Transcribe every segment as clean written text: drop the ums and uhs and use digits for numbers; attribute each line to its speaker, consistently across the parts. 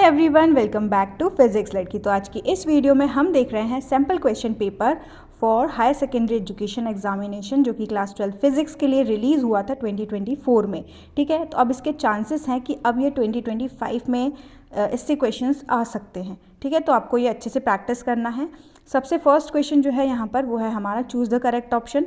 Speaker 1: Everyone, welcome back to physics लड़की। तो आज की इस वीडियो में हम देख रहे हैं sample question paper for higher secondary education examination जो कि क्लास 12 फिजिक्स के लिए रिलीज़ हुआ था 2024 में। ठीक है, तो अब इसके चांसेस हैं कि अब ये 2025 में इससे क्वेश्चंस आ सकते हैं। ठीक है, तो आपको ये अच्छे से प्रैक्टिस करना है। सबसे फर्स्ट क्वेश्चन जो है यहाँ पर वो है हमारा choose the correct option.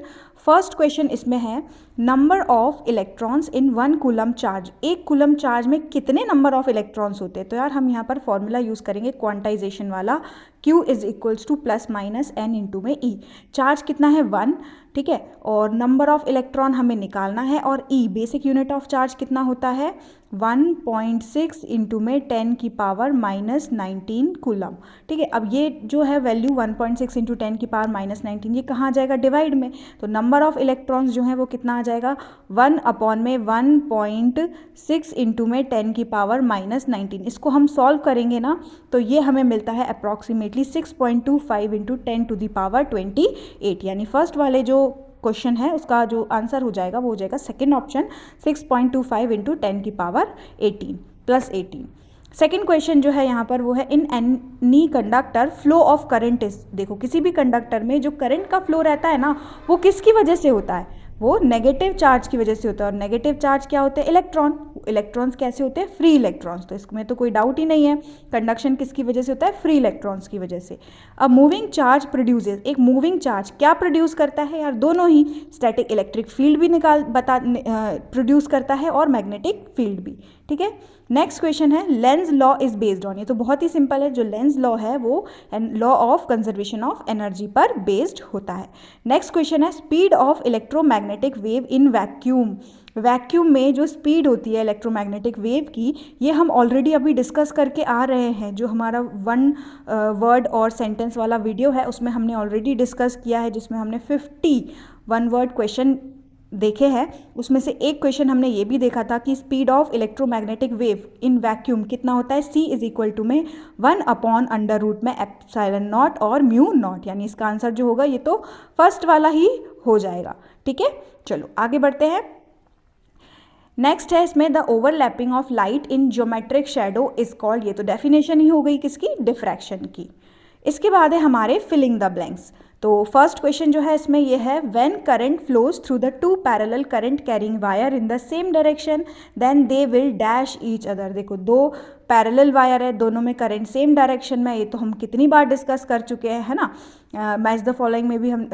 Speaker 1: First question इसमें है number of electrons in 1 coulomb charge. 1 coulomb charge में कितने नंबर ऑफ इलेक्ट्रॉन्स होते हैं? तो यार हम यहाँ पर फॉर्मूला यूज़ करेंगे क्वांटाइजेशन वाला, Q is equals two plus minus n into में E। चार्ज कितना है 1, ठीक है, और नंबर ऑफ इलेक्ट्रॉन हमें निकालना है, और E basic unit of charge कितना होता है 1.6 इंटू में 10 की पावर माइनस 19 कूलम। ठीक है, अब ये जो है वैल्यू 1.6 इंटू 10 की पावर माइनस 19 ये कहाँ आ जाएगा डिवाइड में, तो नंबर ऑफ इलेक्ट्रॉन्स जो है वो कितना आ जाएगा 1 अपॉन में 1.6 इंटू में 10 की पावर माइनस 19। इसको हम सॉल्व करेंगे ना तो ये हमें मिलता है approximately 6.25 into 10 to the power 28। यानी फर्स्ट वाले जो क्वेश्चन है उसका जो आंसर हो जाएगा वो हो जाएगा सेकेंड ऑप्शन 6.25 इंटू 10 की पावर 18 प्लस 18। सेकेंड क्वेश्चन जो है यहाँ पर वो है in any conductor flow of current is. देखो किसी भी कंडक्टर में जो करंट का फ्लो रहता है ना वो किसकी वजह से होता है, वो नेगेटिव चार्ज की वजह से होता है। और नेगेटिव चार्ज क्या होते हैं इलेक्ट्रॉन। इलेक्ट्रॉन्स कैसे होते हैं फ्री इलेक्ट्रॉन्स, तो इसमें तो कोई डाउट ही नहीं है। कंडक्शन किसकी वजह से होता है फ्री इलेक्ट्रॉन्स की वजह से। अब मूविंग चार्ज प्रोड्यूसेस, एक मूविंग चार्ज क्या प्रोड्यूस करता है यार, दोनों ही, स्टैटिक इलेक्ट्रिक फील्ड भी प्रोड्यूस करता है और मैग्नेटिक फील्ड भी। ठीक है, नेक्स्ट क्वेश्चन है Lenz law is based on. ये तो बहुत ही सिंपल है, जो लेंज लॉ है वो law of conservation of energy पर बेस्ड होता है। नेक्स्ट क्वेश्चन है speed of electromagnetic wave in vacuum. Vacuum में जो स्पीड होती है इलेक्ट्रोमैग्नेटिक वेव की, ये हम ऑलरेडी अभी डिस्कस करके आ रहे हैं। जो हमारा 1 वर्ड और सेंटेंस वाला वीडियो है उसमें हमने ऑलरेडी डिस्कस किया है, जिसमें हमने 50 1 वर्ड क्वेश्चन देखे हैं। उसमें से एक क्वेश्चन हमने ये भी देखा था कि speed of electromagnetic wave in vacuum कितना होता है, C इज इक्वल टू में 1 अपॉन अंडर रूट में एप्सिलॉन नॉट और म्यू नॉट। यानी इसका आंसर जो होगा ये तो फर्स्ट वाला ही हो जाएगा। ठीक है, चलो आगे बढ़ते हैं। नेक्स्ट है इसमें the overlapping of light in geometric shadow is called. ये तो डेफिनेशन ही हो गई किसकी, डिफ्रैक्शन की। इसके बाद है हमारे फिलिंग द ब्लैंक्स। तो फर्स्ट क्वेश्चन जो है इसमें ये है when current flows through the 2 parallel current carrying wire in the same direction then they will dash each other. देखो 2 पैरेलल वायर है, दोनों में करंट सेम डायरेक्शन में, ये तो हम कितनी बार डिस्कस कर चुके हैं, है ना। मैच द फॉलोइंग में भी हम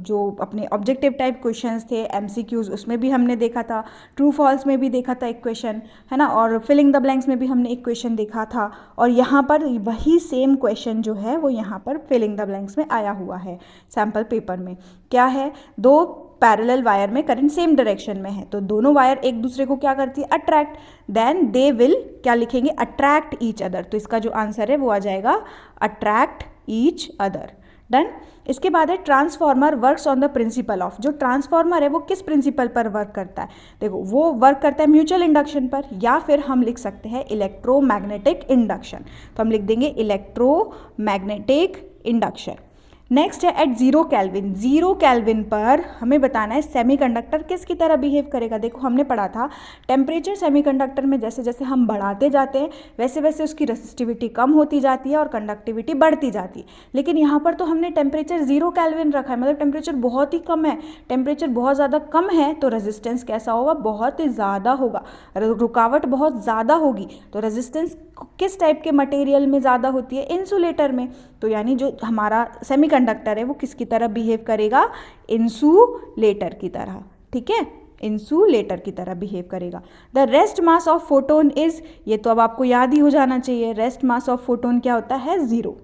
Speaker 1: जो अपने ऑब्जेक्टिव टाइप क्वेश्चंस थे MCQs उसमें भी हमने देखा था, ट्रू फॉल्स में भी देखा था एक क्वेश्चन, है ना, और फिलिंग द ब्लैंक्स में भी हमने एक क्वेश्चन देखा था। और यहाँ पर वही सेम क्वेश्चन जो है वो यहाँ पर फिलिंग द ब्लैंक्स में आया हुआ है सैम्पल पेपर में। क्या है, 2 पैरेलल वायर में करंट सेम डायरेक्शन में है, तो दोनों वायर एक दूसरे को क्या करती है अट्रैक्ट, देन दे विल क्या लिखेंगे अट्रैक्ट ईच अदर। तो इसका जो आंसर है वो आ जाएगा अट्रैक्ट ईच अदर। डन। इसके बाद है transformer works on the principle of. जो ट्रांसफॉर्मर है वो किस प्रिंसिपल पर वर्क करता है, देखो वो वर्क करता है म्यूचुअल इंडक्शन पर, या फिर हम लिख सकते हैं इलेक्ट्रोमैग्नेटिक इंडक्शन। तो हम लिख देंगे इलेक्ट्रोमैग्नेटिक इंडक्शन। नेक्स्ट है एट 0 केल्विन। 0 केल्विन पर हमें बताना है सेमीकंडक्टर किसकी तरह बिहेव करेगा। देखो हमने पढ़ा था टेम्परेचर सेमीकंडक्टर में जैसे जैसे हम बढ़ाते जाते हैं वैसे वैसे उसकी रेसिस्टिविटी कम होती जाती है और कंडक्टिविटी बढ़ती जाती है। लेकिन यहाँ पर तो हमने टेम्परेचर 0 केल्विन रखा है, मतलब टेम्परेचर बहुत ही कम है। टेम्परेचर बहुत ज़्यादा कम है तो रेजिस्टेंस कैसा होगा, बहुत ही ज़्यादा होगा, रुकावट बहुत ज़्यादा होगी। तो रेजिस्टेंस किस टाइप के मटेरियल में ज़्यादा होती है, इंसुलेटर में। तो यानी जो हमारा सेमीकंडक्टर है वो किसकी तरह बिहेव करेगा, इंसुलेटर की तरह। ठीक है, इंसुलेटर की तरह बिहेव करेगा। The rest mass of photon is, ये तो अब आपको याद ही हो जाना चाहिए, रेस्ट मास ऑफ फोटोन क्या होता है 0।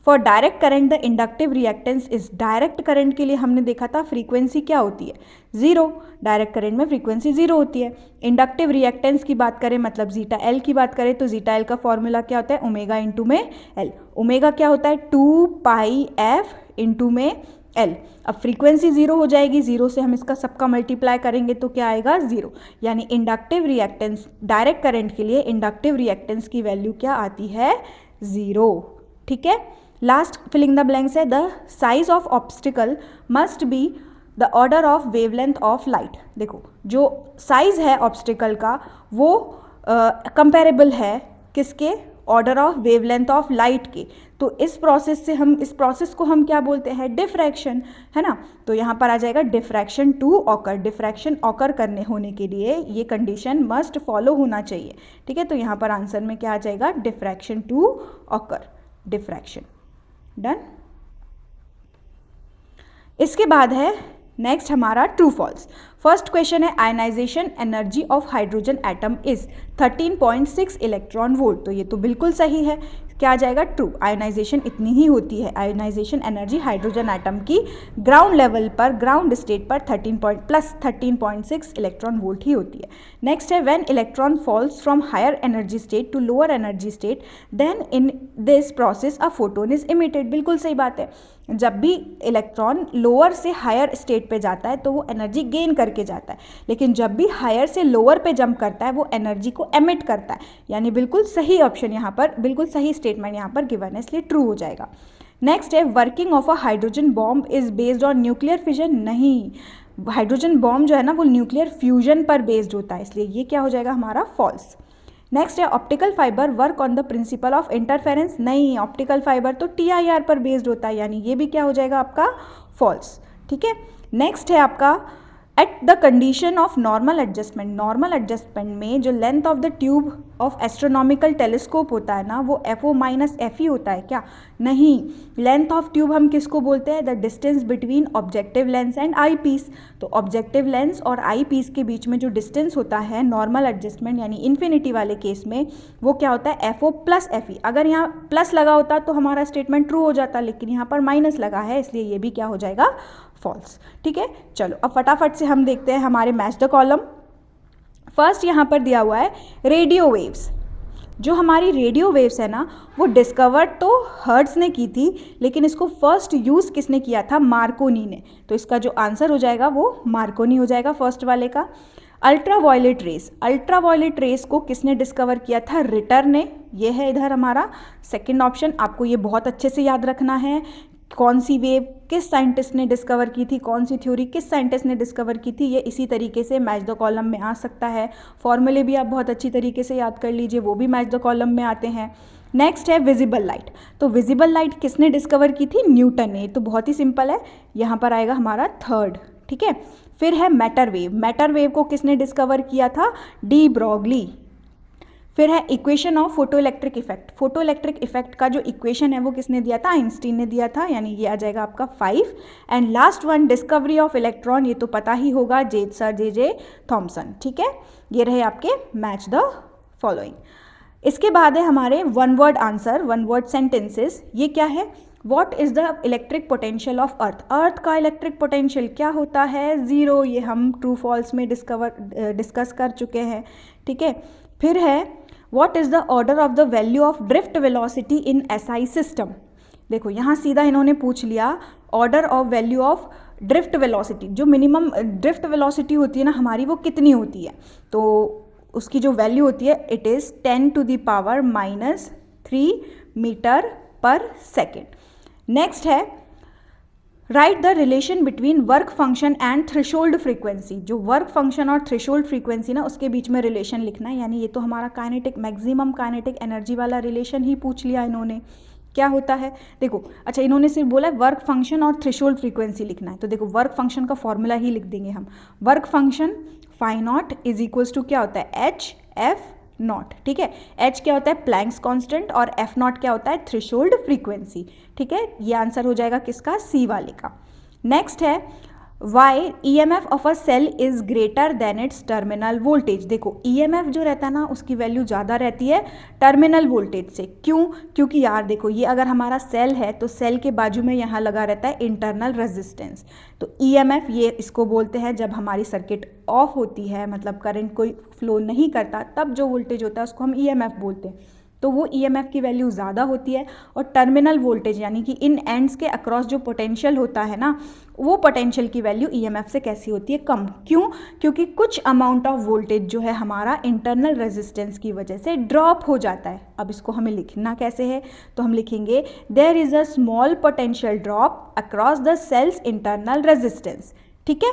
Speaker 1: For direct current the inductive reactance is. Direct current के लिए हमने देखा था फ्रीक्वेंसी क्या होती है 0, डायरेक्ट करंट में फ्रीक्वेंसी 0 होती है। इंडक्टिव रिएक्टेंस की बात करें मतलब जीटा एल की बात करें तो जीटा एल का फॉर्मूला क्या होता है ओमेगा इंटू में एल। ओमेगा क्या होता है 2 पाई एफ इंटू में एल। अब फ्रीक्वेंसी 0 हो जाएगी, 0 से हम इसका सबका मल्टीप्लाई करेंगे तो क्या आएगा 0। यानी इंडक्टिव रिएक्टेंस डायरेक्ट करंट के लिए इंडक्टिव रिएक्टेंस की वैल्यू क्या आती है 0। ठीक है, लास्ट फिलिंग द ब्लैंक्स है the size of obstacle must be the order of wavelength of light. देखो जो साइज है ऑब्स्टिकल का वो कंपेरेबल है किसके, order of wavelength of light के। तो इस प्रोसेस को हम क्या बोलते हैं, डिफ्रैक्शन, है ना। तो यहाँ पर आ जाएगा diffraction to occur. Diffraction occur करने होने के लिए ये कंडीशन मस्ट फॉलो होना चाहिए, ठीक है। तो यहाँ पर आंसर में क्या आ जाएगा, diffraction to occur, diffraction. Done. इसके बाद है नेक्स्ट हमारा ट्रू फॉल्स। फर्स्ट क्वेश्चन है ionisation energy of hydrogen atom is 13.6 electron volt. तो ये तो बिल्कुल सही है, क्या आ जाएगा, ट्रू। आयनाइजेशन इतनी ही होती है, आयनाइजेशन एनर्जी हाइड्रोजन एटम की ग्राउंड लेवल पर, ग्राउंड स्टेट पर 13.6 इलेक्ट्रॉन वोल्ट ही होती है। नेक्स्ट है when electron falls from higher energy state to lower energy state then in this process a photon is emitted. बिल्कुल सही बात है, जब भी इलेक्ट्रॉन लोअर से हायर स्टेट पे जाता है तो वो एनर्जी गेन करके जाता है, लेकिन जब भी हायर से लोअर पे जंप करता है वो एनर्जी को एमिट करता है। यानी बिल्कुल सही ऑप्शन यहाँ पर, बिल्कुल सही स्टेटमेंट यहाँ पर गिवन है, इसलिए ट्रू हो जाएगा। नेक्स्ट है working of a hydrogen bomb is based on nuclear fission. नहीं, हाइड्रोजन बॉम्ब जो है ना वो न्यूक्लियर फ्यूजन पर बेस्ड होता है, इसलिए ये क्या हो जाएगा हमारा, फॉल्स। नेक्स्ट है optical fibre work on the principle of interference. नहीं, ऑप्टिकल फाइबर तो TIR पर बेस्ड होता है, यानी ये भी क्या हो जाएगा आपका, फॉल्स, ठीक है। नेक्स्ट है आपका at the condition of normal adjustment. Normal adjustment में जो length of the tube of astronomical telescope होता है ना वो FO माइनस FE होता है क्या, नहीं। लेंथ ऑफ ट्यूब हम किसको बोलते हैं, the distance between objective lens and eyepiece. तो ऑब्जेक्टिव लेंस और आई पीस के बीच में जो डिस्टेंस होता है नॉर्मल एडजस्टमेंट यानी इन्फिनिटी वाले केस में, वो क्या होता है, FO प्लस FE। अगर यहाँ प्लस लगा होता तो हमारा स्टेटमेंट ट्रू हो जाता, लेकिन यहाँ पर माइनस लगा है, इसलिए ये भी क्या हो जाएगा, फॉल्स, ठीक है। चलो अब फटाफट से हम देखते हैं हमारे मैच द कॉलम। फर्स्ट यहाँ पर दिया हुआ है रेडियो वेव्स। जो हमारी रेडियो वेव्स है ना वो डिस्कवर तो हर्ट्ज ने की थी, लेकिन इसको फर्स्ट यूज़ किसने किया था, मार्कोनी ने। तो इसका जो आंसर हो जाएगा वो मार्कोनी हो जाएगा फर्स्ट वाले का। अल्ट्रावायलेट रेस, अल्ट्रावायलेट रेस को किसने डिस्कवर किया था, रिटर ने। ये है इधर हमारा सेकंड ऑप्शन, आपको ये बहुत अच्छे से याद रखना है। कौन सी वेव किस साइंटिस्ट ने डिस्कवर की थी, कौन सी थ्योरी किस साइंटिस्ट ने डिस्कवर की थी, ये इसी तरीके से मैच द कॉलम में आ सकता है। फॉर्मूले भी आप बहुत अच्छी तरीके से याद कर लीजिए, वो भी मैच द कॉलम में आते हैं। नेक्स्ट है विजिबल लाइट। तो विजिबल लाइट किसने डिस्कवर की थी, न्यूटन ने। तो बहुत ही सिंपल है, यहाँ पर आएगा हमारा थर्ड, ठीक है। फिर है मैटर वेव। मैटर वेव को किसने डिस्कवर किया था, डी ब्रॉगली। फिर है equation of photo electric effect. Photo electric effect का जो इक्वेशन है वो किसने दिया था, आइंस्टीन ने दिया था, यानी ये आ जाएगा आपका 5। And last one discovery of electron, ये तो पता ही होगा, सर जे थॉमसन, ठीक है। ये रहे आपके मैच द फॉलोइंग। इसके बाद है हमारे one word answer, one word sentences. ये क्या है, what is the electric potential of earth. Earth का इलेक्ट्रिक पोटेंशियल क्या होता है, 0। ये हम ट्रू फॉल्स में डिस्कस कर चुके हैं, ठीक है। फिर है What is the order of the value of drift velocity in SI system? देखो यहाँ सीधा इन्होंने पूछ लिया order of value of drift velocity. जो मिनिमम ड्रिफ्ट वेलोसिटी होती है ना हमारी, वो कितनी होती है, तो उसकी जो वैल्यू होती है इट इज़ 10⁻³ मीटर पर सेकेंड। नेक्स्ट है right the relation between work function and threshold frequency. जो वर्क फंक्शन और थ्रेशोल्ड फ्रीक्वेंसी ना उसके बीच में रिलेशन लिखना है, यानी ये तो हमारा काइनेटिक मैक्सिमम काइनेटिक एनर्जी वाला रिलेशन ही पूछ लिया इन्होंने। क्या होता है, देखो अच्छा इन्होंने सिर्फ बोला है वर्क फंक्शन और थ्रेशोल्ड फ्रीक्वेंसी लिखना है, तो देखो वर्क फंक्शन का फॉर्मूला ही लिख देंगे हम। Work function phi naught is equals to क्या होता है, HF नॉट, ठीक है। H क्या होता है, प्लैंक्स कांस्टेंट, और F नॉट क्या होता है, थ्रेशोल्ड फ्रीक्वेंसी, ठीक है। ये आंसर हो जाएगा किसका, C वाले का। नेक्स्ट है why EMF of a cell is greater than its terminal voltage. देखो EMF जो रहता है ना उसकी वैल्यू ज़्यादा रहती है टर्मिनल वोल्टेज से। क्यों, क्योंकि यार देखो ये अगर हमारा सेल है तो सेल के बाजू में यहाँ लगा रहता है इंटरनल रेजिस्टेंस। तो EMF ये इसको बोलते हैं जब हमारी सर्किट ऑफ होती है, मतलब करंट कोई फ्लो नहीं करता, तब जो वोल्टेज होता है उसको हम EMF बोलते हैं। तो वो EMF की वैल्यू ज़्यादा होती है। और टर्मिनल वोल्टेज यानी कि इन एंड्स के अक्रॉस जो पोटेंशियल होता है ना, वो पोटेंशियल की वैल्यू EMF से कैसी होती है, कम। क्यों, क्योंकि कुछ अमाउंट ऑफ वोल्टेज जो है हमारा इंटरनल रेजिस्टेंस की वजह से ड्रॉप हो जाता है। अब इसको हमें लिखना कैसे है, तो हम लिखेंगे there is a small potential drop across the cell's internal resistance, ठीक है।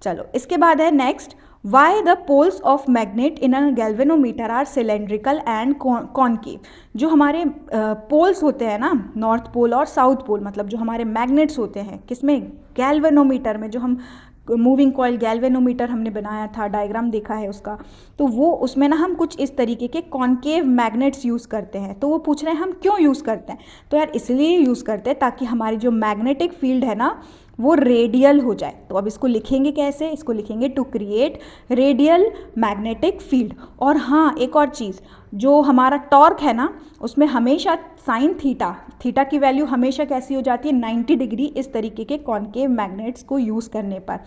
Speaker 1: चलो इसके बाद है next why the poles of magnet in a galvanometer are cylindrical and concave. जो हमारे पोल्स होते हैं ना, नॉर्थ पोल और साउथ पोल, मतलब जो हमारे मैग्नेट्स होते हैं किसमें, गैल्वेनोमीटर में, जो हम मूविंग कॉइल गैल्वेनोमीटर हमने बनाया था, डायग्राम देखा है उसका, तो वो उसमें ना हम कुछ इस तरीके के कॉनकेव मैग्नेट्स यूज़ करते हैं। तो वो पूछ रहे हैं हम क्यों यूज़ करते हैं, तो यार इसलिए यूज़ करते हैं ताकि हमारी जो मैग्नेटिक फील्ड है ना वो रेडियल हो जाए। तो अब इसको लिखेंगे कैसे, इसको लिखेंगे to create radial magnetic field. और हाँ, एक और चीज़, जो हमारा टॉर्क है ना उसमें हमेशा साइन थीटा की वैल्यू हमेशा कैसी हो जाती है, 90 डिग्री, इस तरीके के कॉनकेव मैग्नेट्स को यूज़ करने पर।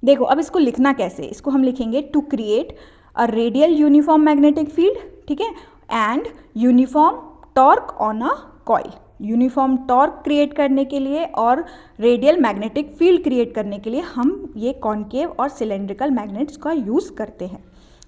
Speaker 1: देखो अब इसको लिखना कैसे, इसको हम लिखेंगे to create a radial uniform magnetic field, ठीक है, and uniform torque on a coil. Uniform torque create करने के लिए और रेडियल मैग्नेटिक फील्ड क्रिएट करने के लिए हम ये कॉनकेव और सिलेंड्रिकल मैग्नेट्स का यूज़ करते हैं।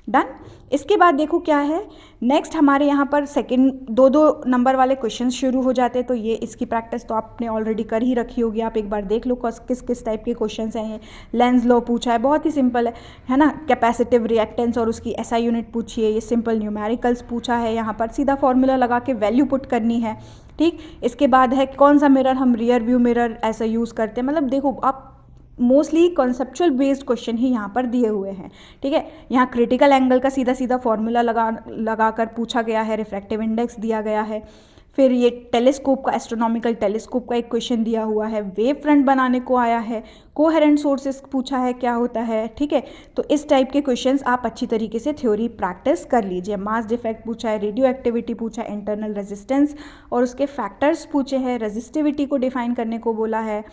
Speaker 1: डन। इसके बाद देखो क्या है नेक्स्ट, हमारे यहाँ पर सेकंड 2-2 नंबर वाले क्वेश्चन शुरू हो जाते हैं। तो ये इसकी प्रैक्टिस तो आपने ऑलरेडी कर ही रखी होगी, आप एक बार देख लो किस किस टाइप के क्वेश्चन हैं ये। लेंज लॉ पूछा है, बहुत ही सिंपल है ना, कैपेसिटिव रिएक्टेंस और उसकी एसआई यूनिट पूछी है, ये सिंपल न्यूमेरिकल्स पूछा है, यहाँ पर सीधा फॉर्मूला लगा के वैल्यू पुट करनी है, ठीक। इसके बाद है कौन सा मिरर हम रियर व्यू मिरर ऐसा यूज़ करते हैं, मतलब देखो आप मोस्टली कॉन्सेप्चुअल बेस्ड क्वेश्चन ही यहाँ पर दिए हुए हैं, ठीक है। यहाँ क्रिटिकल एंगल का सीधा सीधा फॉर्मूला लगा कर पूछा गया है, रिफ्रैक्टिव इंडेक्स दिया गया है, फिर ये टेलीस्कोप का, एस्ट्रोनॉमिकल टेलीस्कोप का एक क्वेश्चन दिया हुआ है, वेव फ्रंट बनाने को आया है, कोहेरेंट सोर्सेस पूछा है क्या होता है, ठीक है। तो इस टाइप के क्वेश्चंस आप अच्छी तरीके से थ्योरी प्रैक्टिस कर लीजिए। मास डिफेक्ट पूछा है, रेडियो एक्टिविटी पूछा है, इंटरनल रेजिस्टेंस और उसके फैक्टर्स पूछे हैं, रेजिस्टिविटी को डिफाइन करने को बोला है,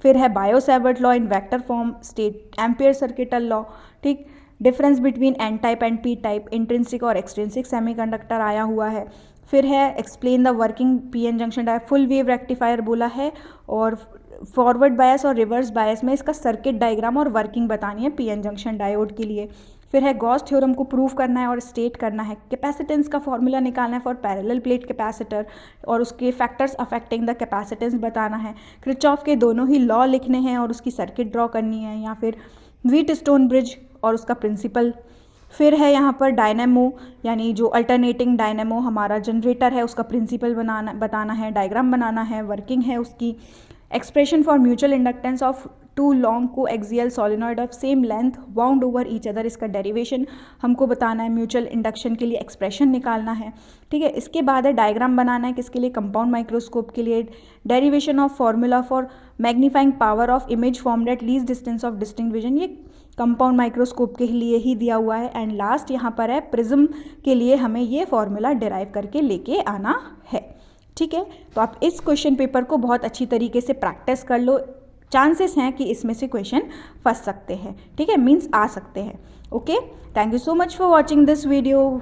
Speaker 1: फिर है Biot Savart law in vector form, state Ampere circuital law, ठीक। Difference between N type and P type, intrinsic और एक्सट्रिंसिक सेमीकंडक्टर आया हुआ है, फिर है explain the working PN junction diode, full wave rectifier बोला है, और फॉरवर्ड बायस और रिवर्स बायस में इसका सर्किट डायग्राम और वर्किंग बतानी है पीएन जंक्शन डायोड के लिए। फिर है गॉस थ्योरम को प्रूव करना है और स्टेट करना है, कैपेसिटेंस का फॉर्मूला निकालना है फॉर पैरेलल प्लेट कैपेसिटर और उसके फैक्टर्स अफेक्टिंग द कैपेसिटेंस बताना है, किरचॉफ के दोनों ही लॉ लिखने हैं और उसकी सर्किट ड्रॉ करनी है, या फिर व्हीटस्टोन ब्रिज और उसका प्रिंसिपल। फिर है यहाँ पर डायनेमो, यानी जो अल्टरनेटिंग डायनेमो हमारा जनरेटर है उसका प्रिंसिपल बताना है, डायग्राम बनाना है, वर्किंग है उसकी, expression for mutual inductance of two long coaxial solenoid of same length bound over each other, इसका डेरिवेशन हमको बताना है, म्यूचुअल इंडक्शन के लिए एक्सप्रेशन निकालना है, ठीक है। इसके बाद है डायग्राम बनाना है किसके लिए, कंपाउंड माइक्रोस्कोप के लिए, derivation of formula for magnifying power of image formed at least distance of distinct vision, ये कंपाउंड माइक्रोस्कोप के लिए ही दिया हुआ है। एंड लास्ट यहाँ पर है प्रिज्म के लिए हमें ये फॉर्मूला डिराइव करके लेके आना है, ठीक है। तो आप इस क्वेश्चन पेपर को बहुत अच्छी तरीके से प्रैक्टिस कर लो, चांसेस हैं कि इसमें से क्वेश्चन फंस सकते हैं, ठीक है, मीन्स आ सकते हैं। Okay, thank you so much for watching this video.